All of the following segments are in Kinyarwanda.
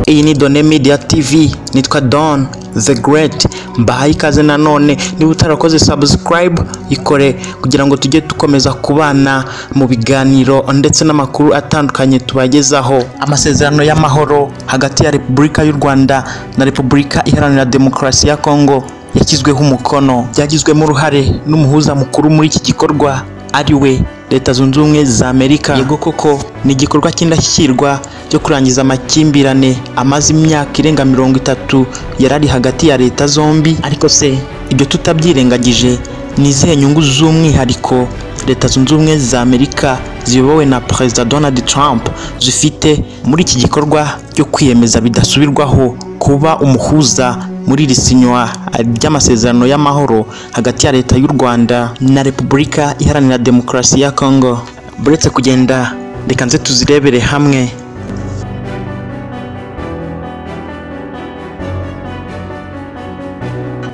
Iyi ni Done Media TV, nitwa Don the Great. Mbahaye ikaze nanone, niba utarakoze subscribe ikore kugira ngo tujye dukomeza kubana mu biganiro ndetse n'amakuru atandukanye tubagezaho. Amasezerano y'amahoro hagati ya Repubulika y'u Rwanda na Repubulika Iharanira Demokarasi ya Kongo yashyizweho umukono, byagizwemo uruhare n'umuhuza mukuru muri iki gikorwa ariwe Leta Zunze Ubumwe za Amerika. Yego koko ni igikorwa cy'indashyikirwa cyo kurangiza amakimbirane amaze imyaka irenga 30 yarari hagati ya leta zombi. Ariko se ibyo tutabyirengagije, ni izihe nyungu z'umwihariko Leta Zunze Ubumwe za Amerika ziyobowe na Perezida Donald Trump zifite muri iki gikorwa cyo kwiyemeza bidasubirwaho kuba umuhuza muri risinywa ry'amasezerano y'amahoro hagati ya Leta y'u Rwanda na Repubulika Iharanira Demokarasi ya Kongo? Buretse kugenda, reka nze tuzirebere hamwe.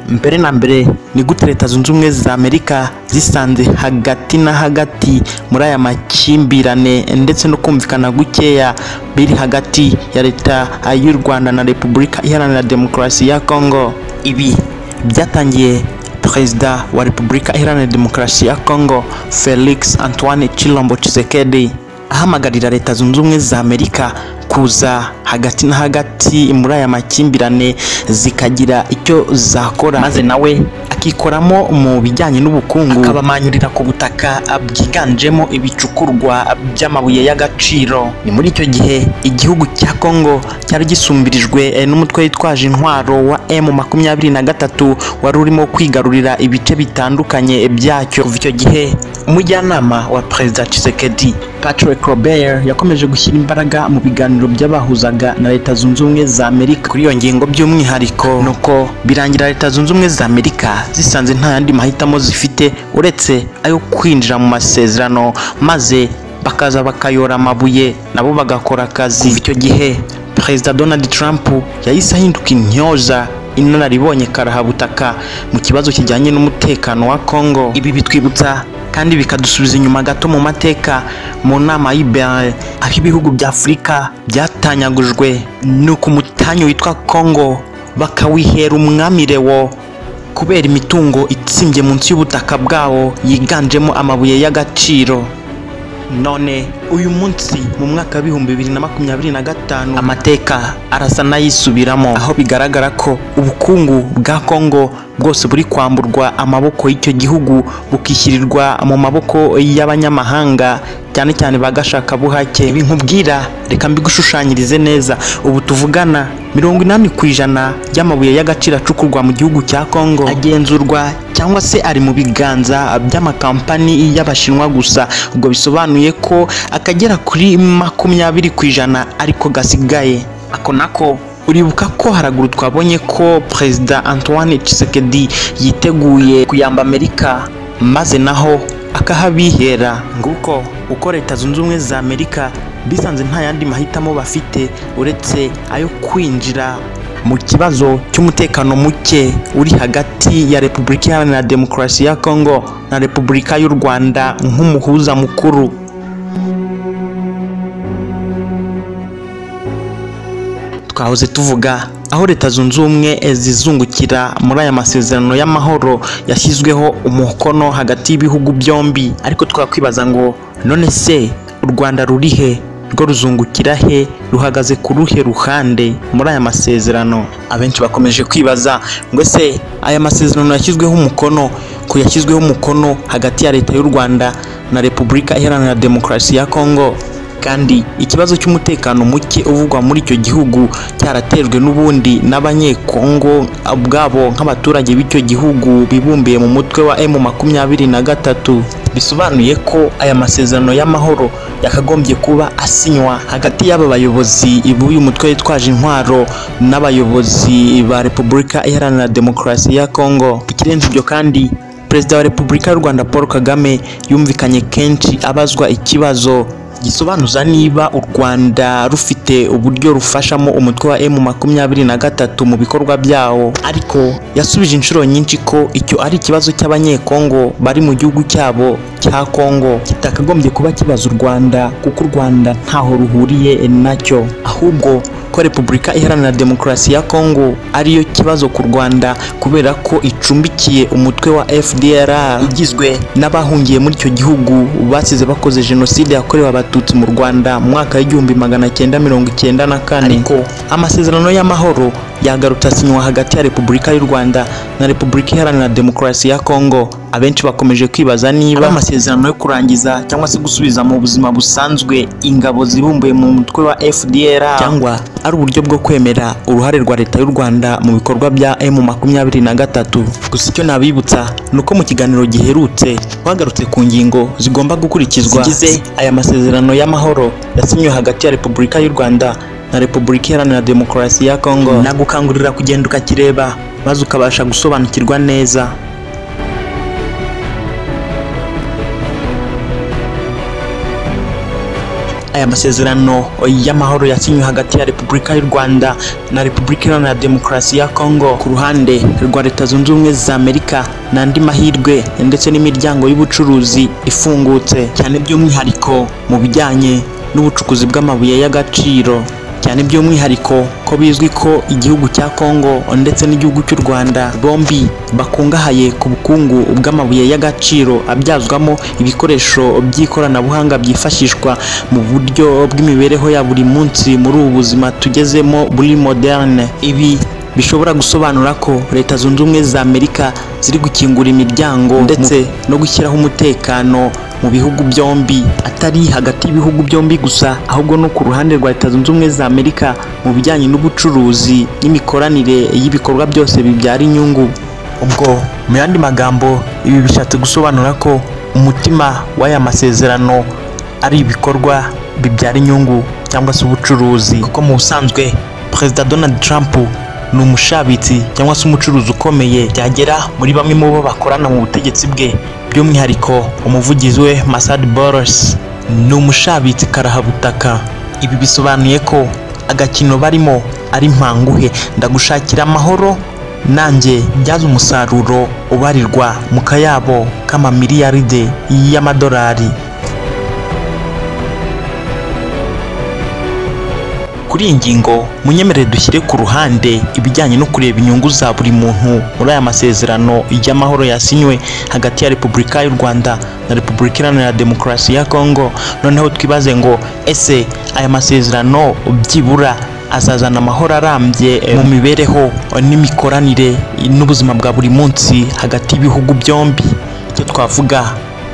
Mbere na mbere, ni gute Leta Zunze Ubumwe za Amerika zisanze hagati na hagati muri aya makimbirane ndetse no kumvikana gukeya biri hagati ya Leta y'u Rwanda na Repubulika Iharanira Demokarasi ya Kongo? Ibi byatangiye Perezida wa Repubulika Iharanira Demokarasi ya Kongo Felix Antoine Tshilombo Tshisekedi ahamagarira Leta Zunze Ubumwe za Amerika kuza hagati na hagati muri aya makimbirane zikagira icyo zakora, maze nawe akikoramo mu bijyanye n'ubukungu, akabamanyurira ku butaka bwiganjemo ibicukurwa by'amabuye y'agaciro. Ni muri icyo gihe igihugu cya Kongo cyari gisumbirijwe n'umutwe witwaje intwaro wa M23 wari urimo kwigarurira ibice bitandukanye byacyo. Kuva icyo gihe umujyanama wa Perezida Tshisekedi Patrick Robert yakomeje gushyira imbaraga mu biganiro by'abahuzaga na Leta Zunze Ubumwe za Amerika. Kuri iyo ngingo by'umwihariko nuko birangira Leta Zunze Ubumwe za Amerika zisanze nta yandi mahitamo zifite uretse ayo kwinjira mu masezerano, maze bakaza bakayora amabuye nabo bagakora akazi. Kuva icyo gihe Perezida Donald Trump yahise ahinduka intyoza inararibonye karahabutaka mu kibazo kijyanye n'umutekano wa Kongo. Ibi bitwibutsa kandi bikadusubiza inyuma gato mu mateka mu nama y'Iberlin, aho ibihugu bya Afurika byatanyagujwe nuko umutanyo witwa Kongo bakawihera umwami Lewo kubera imitungo itsimbye munsi y'ubutaka bwawo yiganjemo amabuye y'agaciro. None uyu munsi mu mwaka wa 2025 amateka arasa n'ayisubiramo, aho bigaragara ko ubukungu bwa Kongo bwose buri kwamburwa amaboko y'icyo gihugu bukishyirirwa mu maboko y'abanyamahanga, cyane cyane bagashaka buhake. Ibi nkubwira reka mbigushushanyirize neza. Ubu tuvugana 80% y'amabuye y'agaciro acukurwa mu gihugu cya Kongo agenzurwa cyangwa se ari mu biganza by'amakampani y'Abashinwa gusa. Ubwo bisobanuye ko akagera kuri 20% ariko gasigaye. Ako nako uribuka ko haraguru twabonye ko Perezida Antoine Tshisekedi yiteguye kuyamba Amerika, maze naho akahabihera. Nguko uko Leta Zunze Ubumwe za Amerika bisanze nta yandi mahitamo bafite uretse ayo kwinjira mu kibazo cy'umutekano muke uri hagati ya Repubulika Iharanira Demokarasi ya Kongo na Repubulika y'u Rwanda nk'umuhuza mukuru. Twahoze tuvuga aho Leta Zunze Ubumwe zizungukira muri aya masezerano y'amahoro yashyizweho umukono hagati y'ibihugu byombi, ariko twakwibaza ngo none se u Rwanda rurihe? Rwo ruzungukira he? Ruhagaze ku ruhe ruhande muri aya masezerano? Abenshi bakomeje kwibaza ngo se aya masezerano yashyizweho umukono hagati ya Leta y'u Rwanda na Repubulika Iharanira Demokarasi ya Kongo, kandi ikibazo cy'umutekano muke uvugwa muri icyo gihugu cyaratejwe n'ubundi n'abanyekongo ubwabo nk'abaturage b'icyo gihugu bibumbiye mu mutwe wa M23. Bisobanuye ko aya masezerano y'amahoro yakagombye kuba asinywa hagati y'aba bayobozi b'uyu mutwe witwaje intwaro n'abayobozi ba Repubulika Iharanira Demokarasi ya Kongo. Ikirenze ibyo kandi, Perezida wa Repubulika y'u Rwanda Paul Kagame yumvikanye kenshi abazwa ikibazo gisobanuza niba u Rwanda rufite uburyo rufashamo umutwe wa M23 mu bikorwa byawo, ariko yasubije inshuro nyinshi ko icyo ari ikibazo cy'abanyekongo bari mu gihugu cyabo cya Kongo, kitakagombye kuba kibaza u Rwanda kuko u Rwanda ntaho ruhuriye nacyo, ahubwo ko Repubulika Iharanira Demokarasi ya Kongo ariyo kibazo ku Rwanda kubera ko icumbikiye umutwe wa FDLR ugizwe n'abahungiye muri icyo gihugu basize bakoze jenoside yakorewe abatutsi mu Rwanda mu mwaka w'1994. ariko amasezerano y'amahoro yagarutse asinywa hagati ya Repubulika y'u Rwanda na Repubulika Iharanira Demokarasi ya Kongo. Abenshi bakomeje kwibaza niba amasezerano yo kurangiza cyangwa se gusubiza mu buzima busanzwe ingabo zibumbuye mu mutwe wa FDLR cyangwa ari uburyo bwo kwemera uruhare rwa leta y'u Rwanda mu bikorwa bya M23. Gusa icyo nabibutsa nuko mu kiganiro giherutse twagarutse ku ngingo zigomba gukurikizwa zigize aya masezerano y'amahoro yasinywe hagati ya Repubulika y'u Rwanda na Repubulika Iharanira Demokarasi ya Kongo. Nagukangurira kugenda ukakireba maze ukabasha gusobanukirwa neza. Aya masezerano y'amahoro yasinywe hagati ya Repubulika y'u Rwanda na Repubulika Iharanira Demokarasi ya Kongo ku ruhande rwa Leta Zunze Ubumwe za Amerika n'andi mahirwe ndetse n'imiryango y'ubucuruzi ifungutse cyane, by'umwihariko mu bijyanye n'ubucukuzi bw'amabuye y'agaciro, cyane by'umwihariko ko bizwi ko igihugu cya Kongo ndetse n'igihugu cy'u Rwanda bombi bakungahaye ku bukungu bw'amabuye y'agaciro abyazwamo ibikoresho by'ikoranabuhanga byifashishwa mu buryo bw'imibereho ya buri munsi muri ubu buzima tugezemo buri moderne. Ibi bishobora gusobanura ko Leta Zunze Ubumwe za Amerika ziri gukingura imiryango ndetse no gushyiraho umutekano mu bihugu byombi, atari hagati y'ibihugu byombi gusa ahubwo no ku ruhande rwa Leta Zunze Ubumwe za Amerika mu bijyanye n'ubucuruzi n'imikoranire y'ibikorwa byose bibyara inyungu. Ubwo mu yandi magambo ibi bishatse gusobanura ko umutima w'aya masezerano ari ibikorwa bibyara inyungu cyangwa se ubucuruzi, kuko mu busanzwe Perezida Donald Trump ni umushabitsi cyangwa se umucuruzi ukomeye byagera muri bamwe mu bo bakorana mu butegetsi bwe, by'umwihariko umuvugizi we Masad Boros ni umushabitsi karahabutaka. Ibi bisobanuye ko agakino barimo ari mpanguhe, ndagushakira amahoro nanjye byaza umusaruro ubarirwa mu kayabo k'amamiliyaride y'amadolari. Kuri iyi ngingo munyemerere dushyire ku ruhande ibijyanye no kureba inyungu za buri muntu muri aya masezerano y'amahoro yasinywe hagati ya Repubulika y'u Rwanda na Repubulika Iharanira Demokarasi ya Kongo. Noneho twibaze ngo ese aya masezerano byibura azazana amahoro arambye mu mibereho n'imikoranire n'ubuzima bwa buri munsi hagati y'ibihugu byombi? Icyo twavuga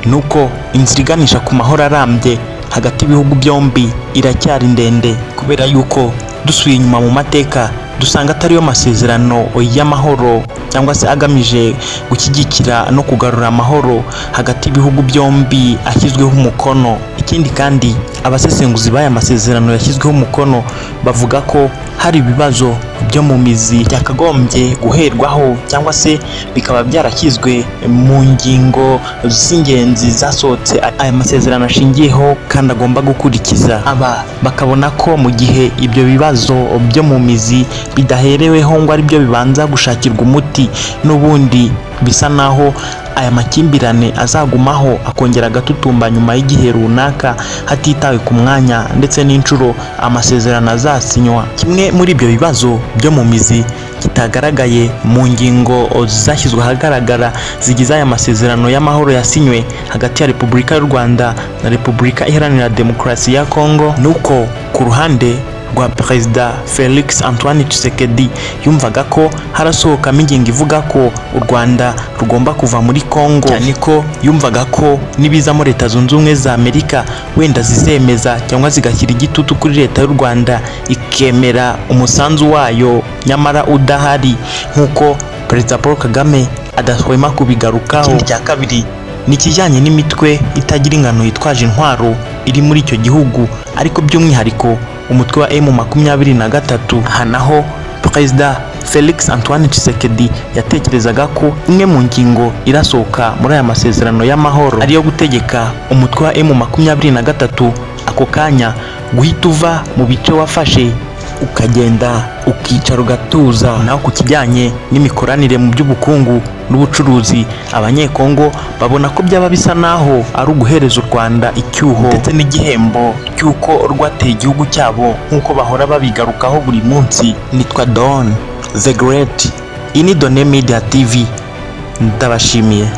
nuko inzira iganisha ku mahoro arambye hagati y'ibihugu byombi iracyari ndende, kubera yuko dusuye inyuma mu mateka dusanga atariyo masezerano y'amahoro cyangwa se agamije gushyigikira no kugarura amahoro hagati y'ibihugu byombi ashyizweho umukono. Ikindi kandi abasesenguzi b'aya masezerano yashyizweho umukono bavuga ko hari ibibazo byo mu mizi byakagombye guherwaho cyangwa se bikaba byarashyizwe mu ngingo z'ingenzi zasohotse aya masezerano ashingiyeho kandi agomba gukurikiza. Aba bakabona ko mu gihe ibyo bibazo byo mu mizi bidahereweho ngo ari byo bibanza gushakirwa umuti, n'ubundi bisa naho aya makimbirane azagumaho akongera agatutumba nyuma y'igihe runaka hatitawe ku mwanya ndetse n'inshuro amasezerano azasinywa. Kimwe muri ibyo bibazo byo mu mizi kitagaragaye mu ngingo zashyizwe ahagaragara zigize aya masezerano y'amahoro yasinywe hagati ya Repubulika y'u Rwanda na Repubulika Iharanira Demokarasi ya Kongo, nuko ku ruhande rwa Perezida Felix Antoine Tshisekedi yumvaga ko harasohokamo ingingo ivuga ko u Rwanda rugomba kuva muri Kongo, cyane ko yumvaga ko nibizamo Leta Zunze Ubumwe za Amerika wenda zizemeza cyangwa zigashyira igitutu kuri Leta y'u Rwanda ikemera umusanzu wayo nyamara udahari, nk'uko Perezida Paul Kagame adahwema kubigarukaho. Ikindi cya kabiri ni ikijyanye n'imitwe itagira ingano yitwaje intwaro iri muri icyo gihugu, ariko by'umwihariko umutwe wa M23. Aha naho Perezida Felix Antoine Tshisekedi yatekerezaga ko imwe mu ngingo irasohoka muri aya masezerano y'amahoro ariyo gutegeka umutwe wa M23 ako kanya guhita uva mu bice wafashe ukagenda ukicara ugatuza. Naho ku kijyanye n'imikoranire mu by'ubukungu n'ubucuruzi, abanyekongo babona ko byaba bisa naho ari uguhereza u Rwanda icyuho ndetse n'igihembo cy'uko rwateye igihugu cyabo nk'uko bahora babigarukaho buri munsi. Nitwa Don The Great, iyi ni Donne Media TV, ndabashimiye.